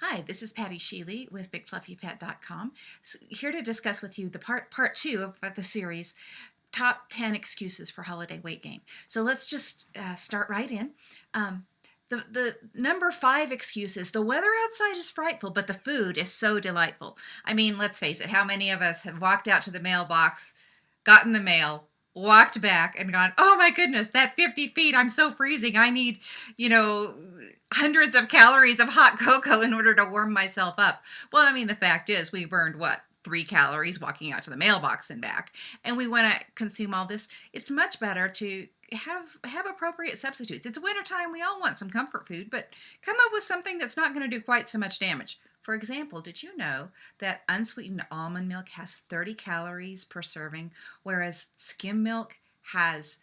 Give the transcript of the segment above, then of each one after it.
Hi, this is Patty Sheely with BigFluffyPet.com. Here to discuss with you the part two of the series, Top 10 Excuses for Holiday Weight Gain. So let's just start right in. The number 5 excuse is the weather outside is frightful, but the food is so delightful. I mean, let's face it, how many of us have walked out to the mailbox, gotten the mail, walked back and gone, oh my goodness, that 50 feet, I'm so freezing. I need, you know, hundreds of calories of hot cocoa in order to warm myself up. Well, I mean, the fact is we burned what? 3 calories walking out to the mailbox and back, and we want to consume all this. It's much better to have appropriate substitutes. It's wintertime, we all want some comfort food, but come up with something that's not going to do quite so much damage. For example, did you know that unsweetened almond milk has 30 calories per serving, whereas skim milk has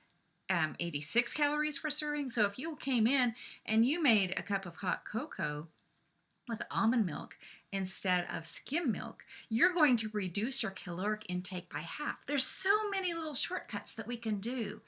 86 calories per serving? So if you came in and you made a cup of hot cocoa with almond milk instead of skim milk, you're going to reduce your caloric intake by half. There's so many little shortcuts that we can do.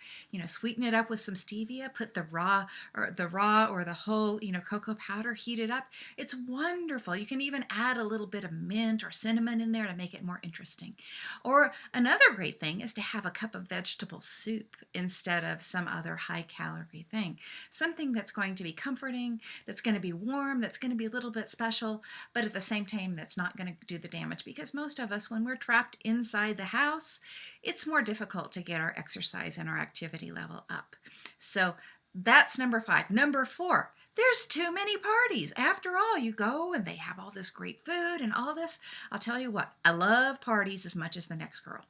Sweeten it up with some stevia, put the raw or the whole, cocoa powder, heat it up. It's wonderful. You can even add a little bit of mint or cinnamon in there to make it more interesting. Or another great thing is to have a cup of vegetable soup instead of some other high calorie thing. Something that's going to be comforting, that's going to be warm, that's going to be a little bit special, but at the same time that's not going to do the damage, because most of us, when we're trapped inside the house, it's more difficult to get our exercise and our activity level up. So that's number 5. Number 4, there's too many parties. After all, you go and they have all this great food and all this. I'll tell you what, I love parties as much as the next girl,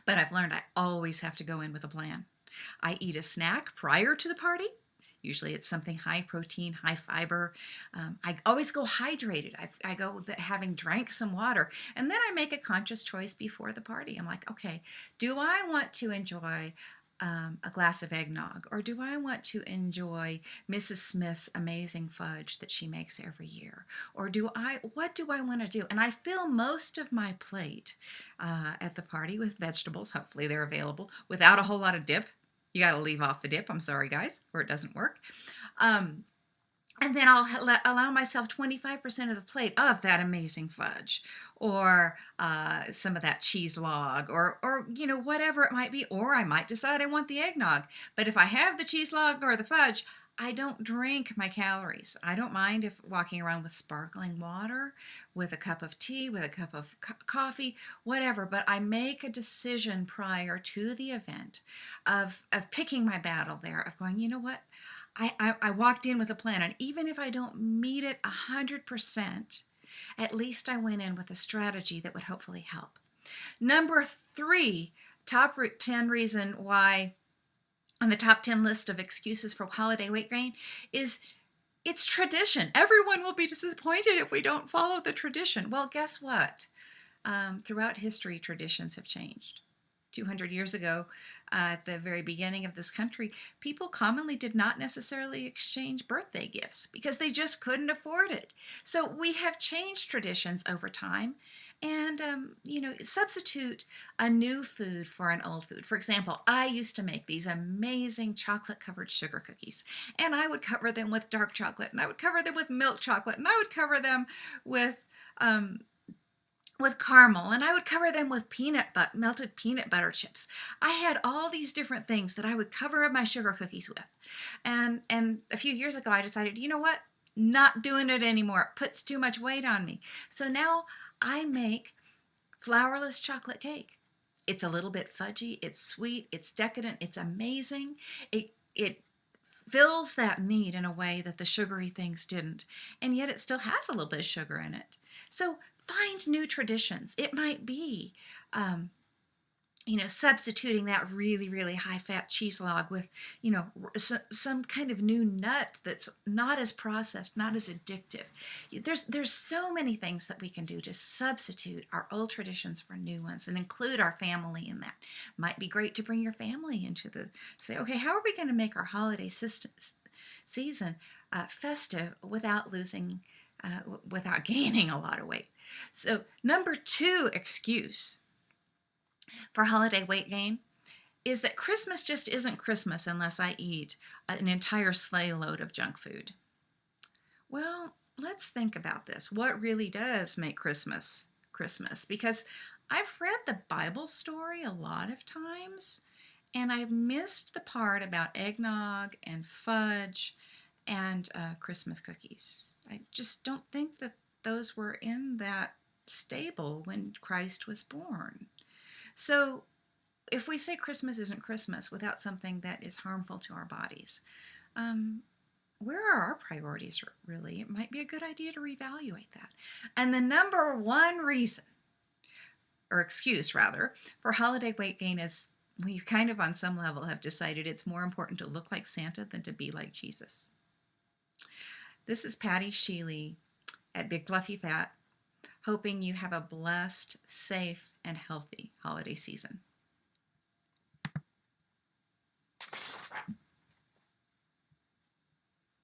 but I've learned I always have to go in with a plan. I eat a snack prior to the party. Usually it's something high protein, high fiber. I always go hydrated. I go with having drank some water. And then I make a conscious choice before the party. I'm like, okay, do I want to enjoy a glass of eggnog? Or do I want to enjoy Mrs. Smith's amazing fudge that she makes every year? Or what do I want to do? And I fill most of my plate at the party with vegetables. Hopefully they're available without a whole lot of dip. You got to leave off the dip. I'm sorry, guys, or it doesn't work. And then I'll allow myself 25% of the plate of that amazing fudge, or some of that cheese log, or whatever it might be. Or I might decide I want the eggnog. But if I have the cheese log or the fudge, I don't drink my calories. I don't mind if walking around with sparkling water, with a cup of tea, with a cup of coffee, whatever. But I make a decision prior to the event of picking my battle there, of going, you know what? I walked in with a plan, and even if I don't meet it 100%, at least I went in with a strategy that would hopefully help. Number 3, top 10 reason why on the top 10 list of excuses for holiday weight gain is it's tradition. Everyone will be disappointed if we don't follow the tradition. Well, guess what? Throughout history, traditions have changed. 200 years ago, at the very beginning of this country, people commonly did not necessarily exchange birthday gifts because they just couldn't afford it. So we have changed traditions over time, and substitute a new food for an old food. For example, I used to make these amazing chocolate-covered sugar cookies, and I would cover them with dark chocolate, and I would cover them with milk chocolate, and I would cover them with caramel, and I would cover them with melted peanut butter chips. I had all these different things that I would cover my sugar cookies with. And a few years ago, I decided, you know what? Not doing it anymore. It puts too much weight on me. So now I make flourless chocolate cake. It's a little bit fudgy, it's sweet, it's decadent, it's amazing. It fills that need in a way that the sugary things didn't, and yet it still has a little bit of sugar in it. So find new traditions. It might be, substituting that really, really high-fat cheese log with, some kind of new nut that's not as processed, not as addictive. There's so many things that we can do to substitute our old traditions for new ones and include our family in that. Might be great to bring your family into say, okay, how are we going to make our holiday season festive without without gaining a lot of weight? So number 2 excuse for holiday weight gain is that Christmas just isn't Christmas unless I eat an entire sleigh load of junk food. Well, let's think about this. What really does make Christmas Christmas? Because I've read the Bible story a lot of times, and I've missed the part about eggnog and fudge and Christmas cookies. I just don't think that those were in that stable when Christ was born. So if we say Christmas isn't Christmas without something that is harmful to our bodies, um, where are our priorities really? It might be a good idea to reevaluate that. And the number one reason, or excuse rather, for holiday weight gain is we kind of on some level have decided it's more important to look like Santa than to be like Jesus. This is Patty Sheely at Big Fluffy Fat, hoping you have a blessed, safe, and healthy holiday season.